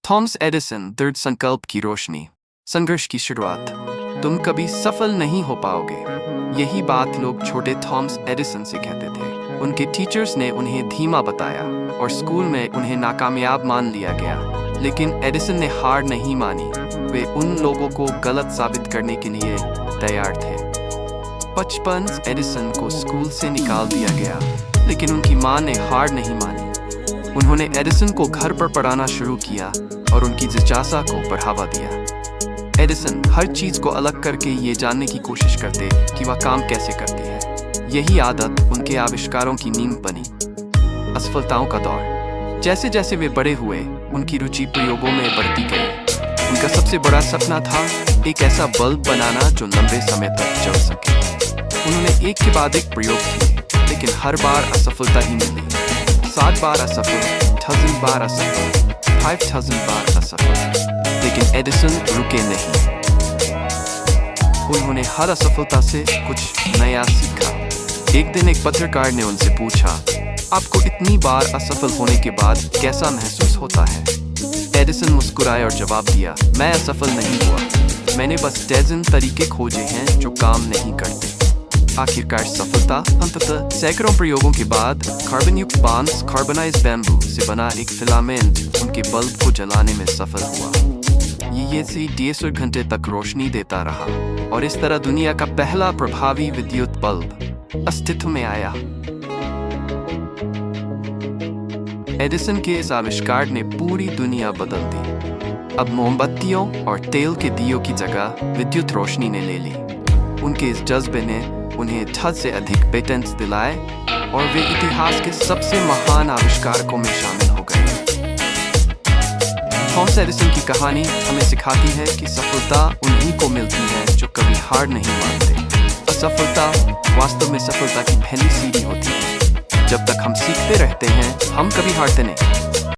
Thomas Edison, दृढ़ संकल्प की रोशनी, संघर्ष की शुरुआत। तुम कभी सफल नहीं हो पाओगे, यही बात लोग छोटे थॉमस एडिसन से कहते थे। उनके टीचर्स ने उन्हें धीमा बताया और स्कूल में उन्हें नाकामयाब मान लिया गया। लेकिन एडिसन ने हार नहीं मानी। वे उन लोगों को गलत साबित करने के लिए तैयार थे। बचपन एडिसन को स्कूल से निकाल दिया गया, लेकिन उनकी मां ने हार नहीं मानी। उन्होंने एडिसन को घर पर पढ़ाना शुरू किया और उनकी जिज्ञासा को बढ़ावा दिया। एडिसन हर चीज को अलग करके ये जानने की कोशिश करते कि वह काम कैसे करती है। यही आदत उनके आविष्कारों की नींव बनी। असफलताओं का दौर। जैसे जैसे वे बड़े हुए, उनकी रुचि प्रयोगों में बढ़ती गई। उनका सबसे बड़ा सपना था एक ऐसा बल्ब बनाना जो लंबे समय तक चल सके। उन्होंने एक के बाद एक प्रयोग किए, लेकिन हर बार असफलता ही मिली। 7 बार असफल, 1000 बार असफल, 5000 बार असफल, लेकिन एडिसन रुके नहीं। उन्होंने हर असफलता से कुछ नया सीखा। एक दिन एक पत्रकार ने उनसे पूछा, आपको इतनी बार असफल होने के बाद कैसा महसूस होता है? एडिसन मुस्कुराए और जवाब दिया, मैं असफल नहीं हुआ, मैंने बस डज़न तरीके खोजे हैं जो काम नहीं करते। आखिरकार सफलता। अंततः सैकड़ों प्रयोगों के बाद कार्बन युक्त बांस कार्बनाइज्ड बैम्बू से बना एक फिलामेंट उनके बल्ब को जलाने में सफल हुआ। ये 150 घंटे तक रोशनी देता रहा और इस तरह दुनिया का पहला प्रभावी विद्युत बल्ब अस्तित्व में आया। एडिसन के इस आविष्कार ने पूरी दुनिया बदल दी। अब मोमबत्तियों और तेल के दियों की जगह विद्युत रोशनी ने ले ली। उनके इस जज्बे ने उन्हें 10 से अधिक पेटेंट्स दिलाए और वे इतिहास के सबसे महान आविष्कारकों में शामिल हो गए। थॉमस एडिसन की कहानी हमें सिखाती है कि सफलता उन्हीं को मिलती है जो कभी हार नहीं मानते। असफलता वास्तव में सफलता की पहली सीढ़ी होती है। जब तक हम सीखते रहते हैं, हम कभी हारते नहीं।